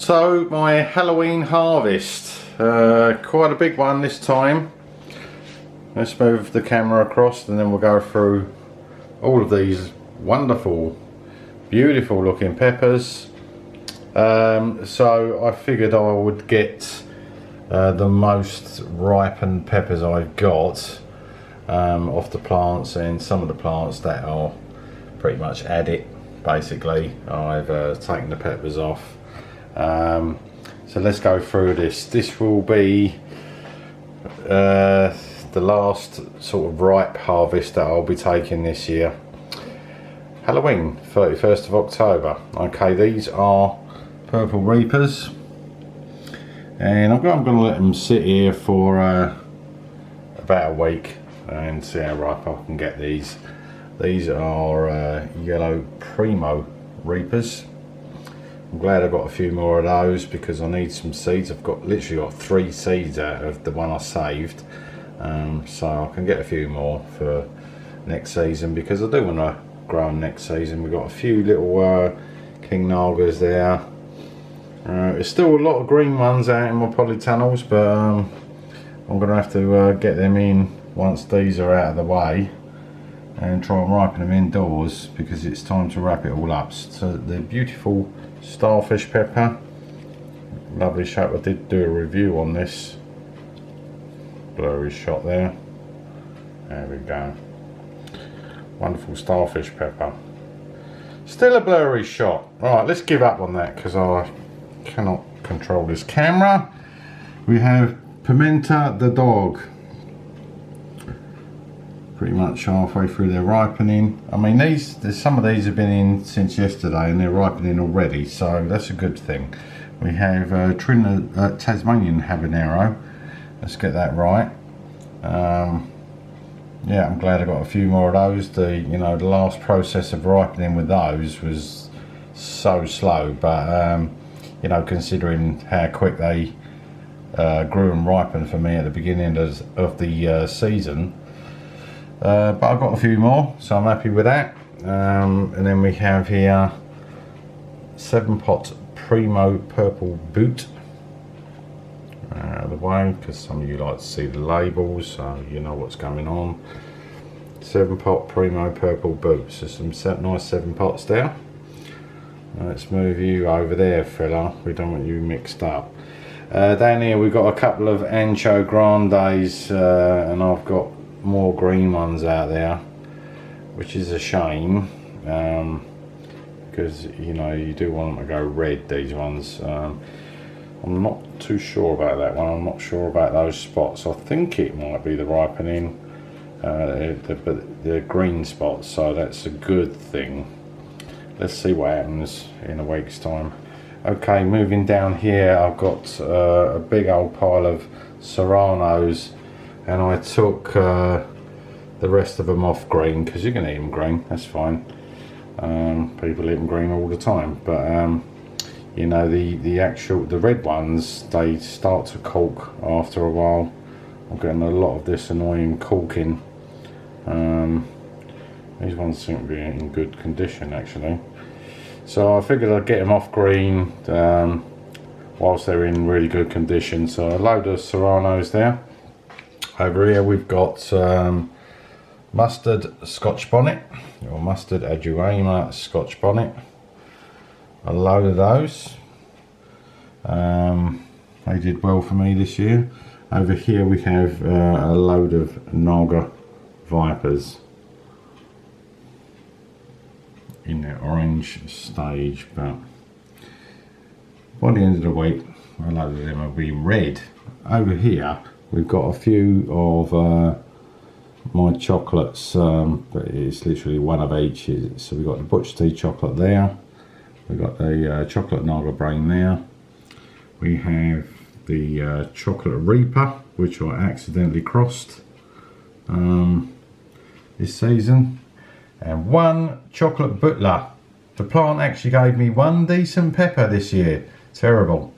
So my Halloween harvest, quite a big one this time. Let's move the camera across and then we'll go through all of these wonderful, beautiful looking peppers. So I figured I would get the most ripened peppers I've got off the plants, and some of the plants that are pretty much at it. Basically, I've taken the peppers off. So let's go through this. This will be the last sort of ripe harvest that I'll be taking this year. Halloween, 31st of October. Okay, these are purple reapers, and I'm going to let them sit here for about a week and see how ripe I can get these. These are yellow primo reapers. I'm glad I got a few more of those because I need some seeds. I've literally got 3 seeds out of the one I saved, so I can get a few more for next season because I do want to grow them next season. We've got a few little king nagas there. There's still a lot of green ones out in my polytunnels, but I'm going to have to get them in once these are out of the way and try and ripen them indoors because it's time to wrap it all up. So the beautiful starfish pepper, lovely shot. I did do a review on this. Blurry shot there. There we go. Wonderful starfish pepper. Still a blurry shot. Right, let's give up on that because I cannot control this camera. We have pimenta the dog. Pretty much halfway through their ripening. I mean, some of these have been in since yesterday and they're ripening already, so that's a good thing. We have Tasmanian habanero. Let's get that right. Yeah, I'm glad I got a few more of those. The last process of ripening with those was so slow, but considering how quick they grew and ripened for me at the beginning of the season. But I've got a few more, so I'm happy with that. And then we have here 7-pot Primo Purple Boot. Out of the way, because some of you like to see the labels, so you know what's going on. 7-pot Primo Purple Boot. So some nice 7 pots there. Let's move you over there, fella. We don't want you mixed up. Down here we've got a couple of Ancho Grandes, and I've got more green ones out there, which is a shame, because you do want them to go red, these ones. I'm not too sure about that one. I'm not sure about those spots. I think it might be the ripening, but the green spots, so that's a good thing. Let's see what happens in a week's time. Okay, moving down here, I've got a big old pile of Serranos, and I took the rest of them off green because you can eat them green, that's fine. People eat them green all the time, but the red ones, they start to cork after a while. I'm getting a lot of this annoying corking. These ones seem to be in good condition actually, so I figured I'd get them off green whilst they're in really good condition. So a load of Serranos there. Over here we've got mustard Scotch bonnet, or mustard Aduana Scotch bonnet. A load of those. They did well for me this year. Over here we have a load of Naga Vipers in their orange stage, but by the end of the week a load of them will be red. Over here we've got a few of my chocolates, but it's literally one of each. So we've got the Butch Tea chocolate there. We've got the chocolate Naga Brain there. We have the chocolate Reaper, which I accidentally crossed this season. And one chocolate Butler. The plant actually gave me one decent pepper this year. Terrible.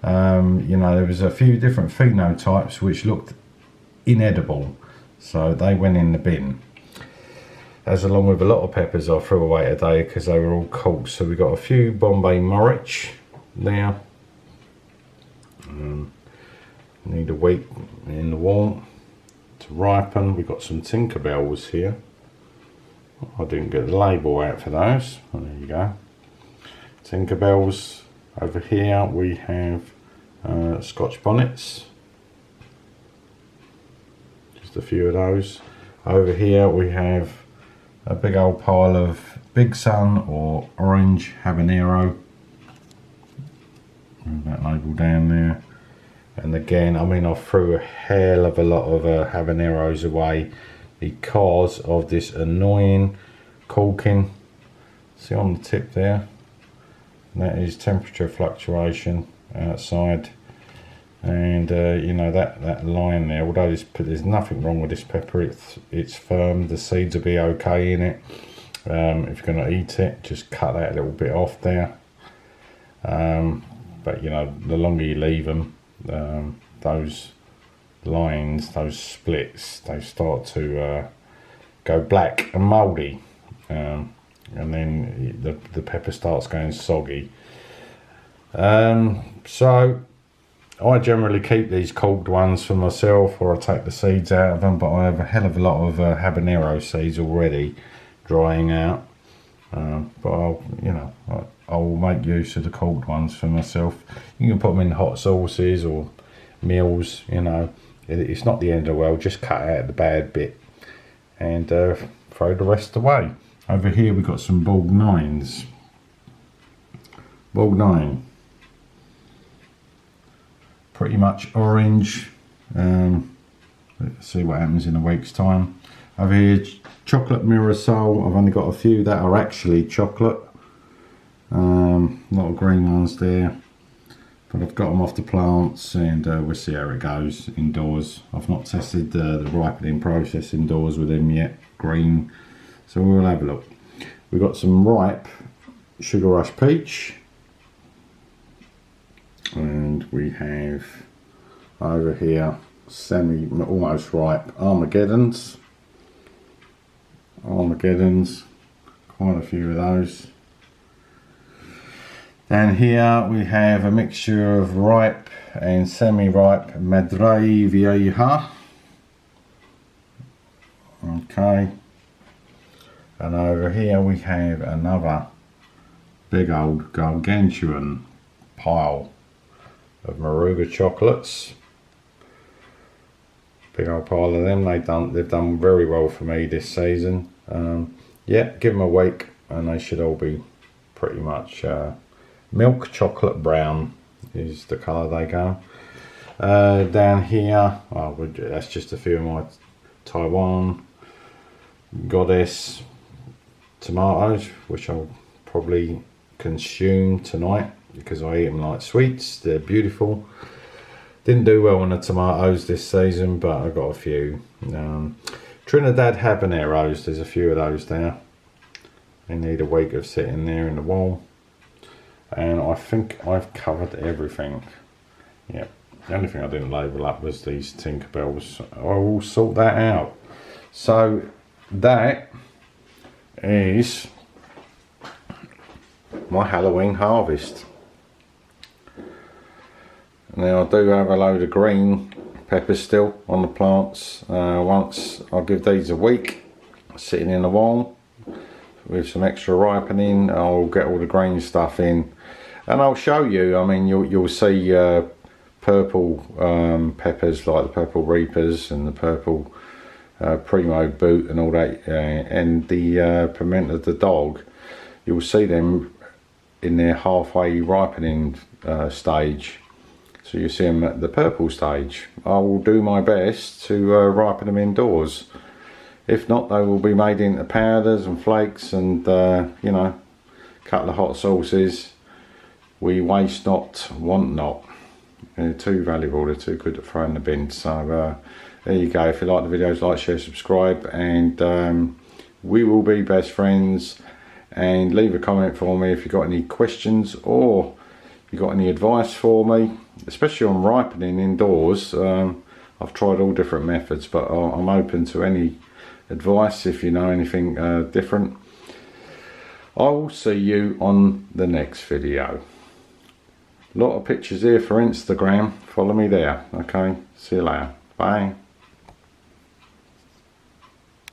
There was a few different phenotypes which looked inedible, so they went in the bin. As along with a lot of peppers I threw away today because they were all cold. So we got a few Bombay Morich there, Need a week in the wall to ripen. We've got some Tinkerbells here. I didn't get the label out for those. Well, there you go. Tinkerbells. Over here we have Scotch bonnets. Just a few of those. Over here we have a big old pile of Big Sun or orange habanero. Move that label down there. And again, I mean, I threw a hell of a lot of habaneros away because of this annoying caulking. See on the tip there? And that is temperature fluctuation outside. And you know, that line there, although there's nothing wrong with this pepper, it's firm, the seeds will be okay in it. If you're going to eat it, just cut that little bit off there. But you know, the longer you leave them, those lines, those splits, they start to go black and mouldy, and then the pepper starts going soggy. So I generally keep these cooked ones for myself, or I take the seeds out of them, but I have a hell of a lot of habanero seeds already drying out. But I'll make use of the cooked ones for myself. You can put them in hot sauces or meals, you know. It's not the end of the world, just cut out the bad bit and throw the rest away. Over here we've got some Bougnines. Bougnine. Pretty much orange. Let's see what happens in a week's time. Over here, chocolate Mirasol. I've only got a few that are actually chocolate. A lot of green ones there, but I've got them off the plants, and we'll see how it goes indoors. I've not tested the ripening process indoors with them yet, green, so we'll have a look. We've got some ripe Sugar Rush Peach, and we have over here almost ripe Armageddons, quite a few of those. Down here we have a mixture of ripe and semi-ripe Madre Vieja. Okay. And over here we have another big old gargantuan pile of Moruga chocolates. Big old pile of them. They've done very well for me this season. Yeah, give them a week and they should all be pretty much milk chocolate brown is the colour they go. Down here, that's just a few of my Taiwan Goddess tomatoes, which I'll probably consume tonight because I eat them like sweets. They're beautiful. Didn't do well on the tomatoes this season, but I got a few. Trinidad habaneros, there's a few of those there. They need a week of sitting there in the wall. And I think I've covered everything. Yeah, the only thing I didn't label up was these Tinkerbells. I will sort that out. So that is my Halloween harvest. Now I do have a load of green peppers still on the plants. Once I'll give these a week sitting in the wall with some extra ripening, I'll get all the green stuff in and I'll show you. I mean, you'll see purple peppers like the purple reapers and the purple primo boot and all that, and the pimento the dog. You'll see them in their halfway ripening stage. So you see them at the purple stage. I will do my best to ripen them indoors. If not, they will be made into powders and flakes and you know, a couple of hot sauces. We waste not, want not. They're too valuable, they're too good to throw in the bin. So there you go. If you like the videos, like, share, subscribe, and we will be best friends. And leave a comment for me if you've got any questions or you got any advice for me, especially on ripening indoors. I've tried all different methods, but I'm open to any advice if you know anything different. I will see you on the next video. lot of pictures here for Instagram. Follow me there. Okay, see you later. Bye.